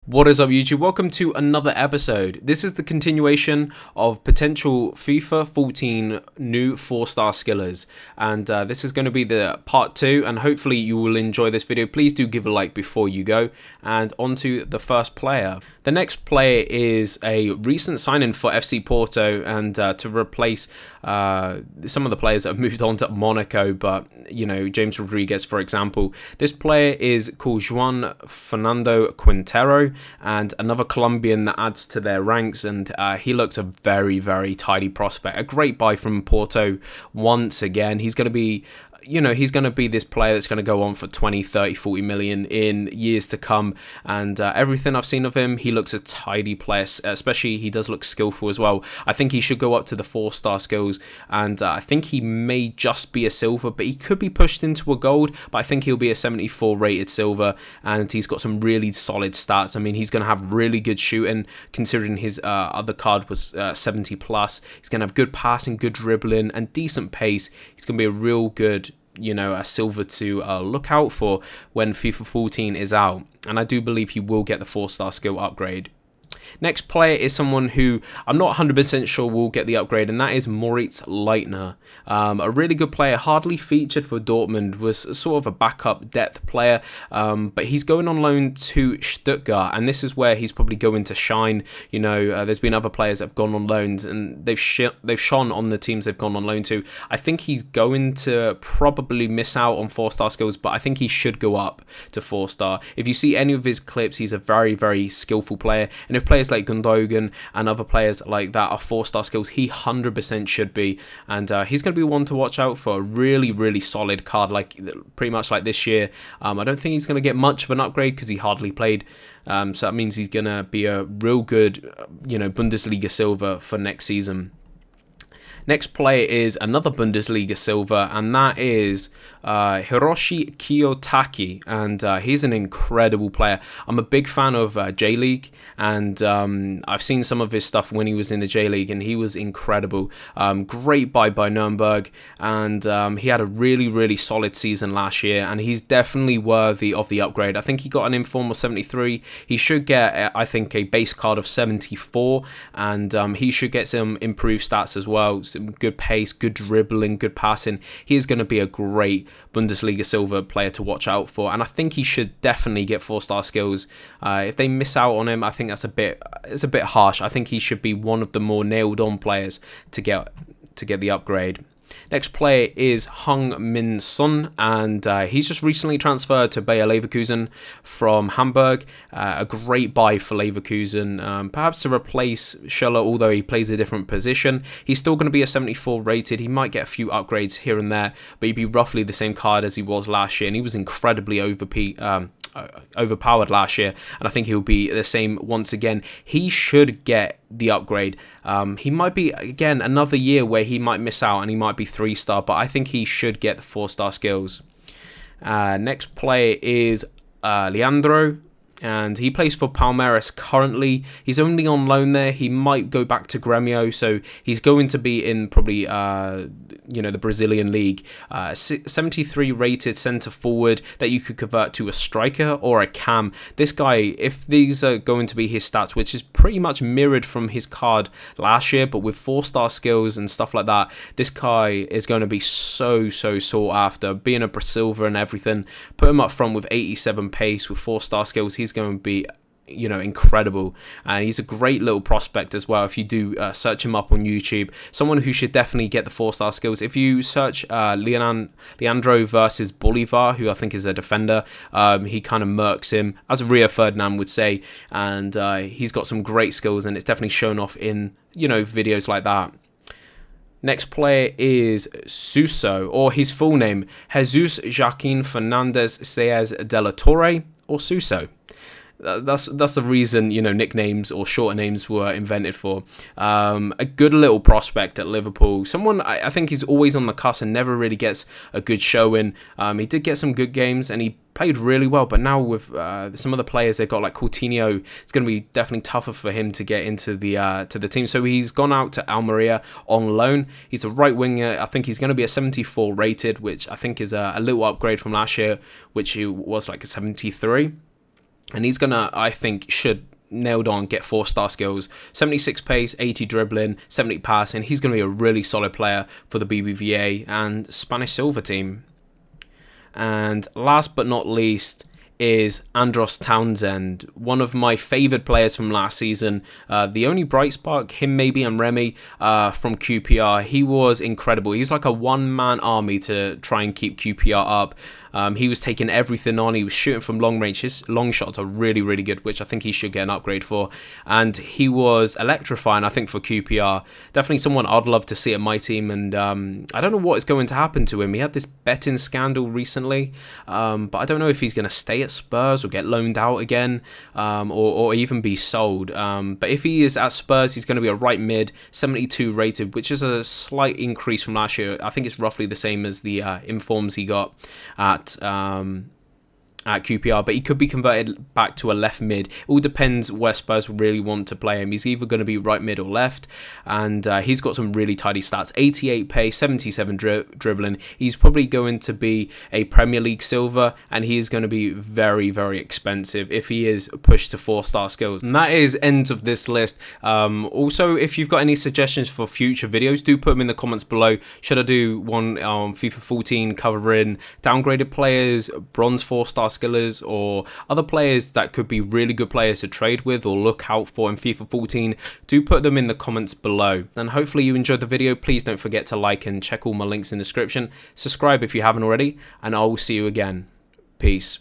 What is up, YouTube? Welcome to another episode. This is the continuation of potential FIFA 14 new 4-star skillers, and this is going to be the part 2, and hopefully you will enjoy this video. Please do give a like before you go, and on to the first player. The next player is a recent signing for FC Porto, and to replace some of the players that have moved on to Monaco, but you know, James Rodriguez, for example. This player is called Juan Fernando Quintero, and another Colombian that adds to their ranks, and he looks a very, very tidy prospect. A great buy from Porto once again. He's going to be, you know, he's going to be this player that's going to go on for 20, 30, 40 million in years to come. And everything I've seen of him, he looks a tidy player, especially he does look skillful as well. I think he should go up to the 4-star skills, and I think he may just be a silver, but he could be pushed into a gold, but I think he'll be a 74 rated silver, and he's got some really solid stats. I mean, he's going to have really good shooting, considering his other card was 70 plus. He's going to have good passing, good dribbling, and decent pace. He's going to be a real good, you know, a silver to look out for when FIFA 14 is out, and I do believe he will get the 4-star skill upgrade. Next player is someone who I'm not 100% sure will get the upgrade, and that is Moritz Leitner. A really good player, hardly featured for Dortmund, was sort of a backup depth player, but he's going on loan to Stuttgart, and this is where he's probably going to shine. You know, there's been other players that have gone on loans, and they've shone on the teams they've gone on loan to. I think he's going to probably miss out on 4-star skills, but I think he should go up to 4-star. If you see any of his clips, he's a very, very skillful player, and if players like Gundogan and other players like that are 4-star skills, he 100% should be, and he's going to be one to watch out for. A really, really solid card, like pretty much like this year. I don't think he's going to get much of an upgrade because he hardly played, so that means he's going to be a real good, you know, Bundesliga silver for next season. Next player is another Bundesliga silver, and that is Hiroshi Kiyotaki, and he's an incredible player. I'm a big fan of J-League, and I've seen some of his stuff when he was in the J-League, and he was incredible. Great buy by Nuremberg, and he had a really, really solid season last year, and he's definitely worthy of the upgrade. I think he got an informal 73. He should get, I think, a base card of 74, and he should get some improved stats as well. Some good pace, good dribbling, good passing. He's going to be a great Bundesliga silver player to watch out for, and I think he should definitely get 4-star skills. If they miss out on him, I think it's a bit harsh. I think he should be one of the more nailed on players to get the upgrade. Next player is Hung Min Sun, and he's just recently transferred to Bayer Leverkusen from Hamburg. A great buy for Leverkusen, perhaps to replace Schüller, although he plays a different position. He's still going to be a 74 rated. He might get a few upgrades here and there, but he'd be roughly the same card as he was last year, and he was incredibly overpowered last year, and I think he'll be the same once again. He should get the upgrade. He might be, again, another year where he might miss out and he might be 3-star, but I think he should get the 4-star skills. Next player is Leandro, and he plays for Palmeiras currently. He's only on loan there. He might go back to Grêmio, so he's going to be in probably you know, the Brazilian league. 73 rated centre forward that you could convert to a striker or a cam. This guy, if these are going to be his stats, which is pretty much mirrored from his card last year, but with 4-star skills and stuff like that, this guy is going to be so sought after. Being a silver and everything, put him up front with 87 pace with 4-star skills, he's going to be, you know, incredible. And he's a great little prospect as well. If you do search him up on YouTube, someone who should definitely get the 4-star skills. If you search Leandro versus Bolivar, who I think is a defender, he kind of murks him, as Rio Ferdinand would say, and he's got some great skills, and it's definitely shown off in, you know, videos like that. Next player is Suso, or his full name, Jesus Joaquin Fernandez Saez de la Torre, or Suso. That's the reason, you know, nicknames or shorter names were invented for. A good little prospect at Liverpool. Someone I think he's always on the cusp and never really gets a good showing. He did get some good games and he played really well, but now with some of the players they've got, like Coutinho, it's going to be definitely tougher for him to get into the to the team. So he's gone out to Almeria on loan. He's a right winger. I think he's going to be a 74 rated, which I think is a little upgrade from last year, which he was like a 73. and he's gonna, I think, should nailed on get 4-star skills, 76 pace, 80 dribbling, 70 passing. He's going to be a really solid player for the BBVA and Spanish Silver team. And last but not least is Andros Townsend, one of my favoured players from last season. The only bright spark, him maybe and Remy from QPR. He was incredible. He was like a one-man army to try and keep QPR up. He was taking everything on. He was shooting from long range. His long shots are really, really good, which I think he should get an upgrade for. And he was electrifying, I think, for QPR. Definitely someone I'd love to see at my team. And I don't know what is going to happen to him. He had this betting scandal recently, but I don't know if he's going to stay at Spurs or get loaned out again, or even be sold. But if he is at Spurs, he's going to be a right mid, 72 rated, which is a slight increase from last year. I think it's roughly the same as the informs he got at QPR, but he could be converted back to a left mid. It all depends where Spurs really want to play him. He's either going to be right mid or left, and he's got some really tidy stats: 88 pace, 77 dribbling. He's probably going to be a Premier League silver, and he is going to be very, very expensive if he is pushed to 4-star skills. And that is end of this list. Also, if you've got any suggestions for future videos, do put them in the comments below. Should I do one on FIFA 14 covering downgraded players, bronze 4-star skillers, or other players that could be really good players to trade with or look out for in FIFA 14? Do put them in the comments below. And hopefully you enjoyed the video. Please don't forget to like and check all my links in the description. Subscribe if you haven't already, and I will see you again. Peace.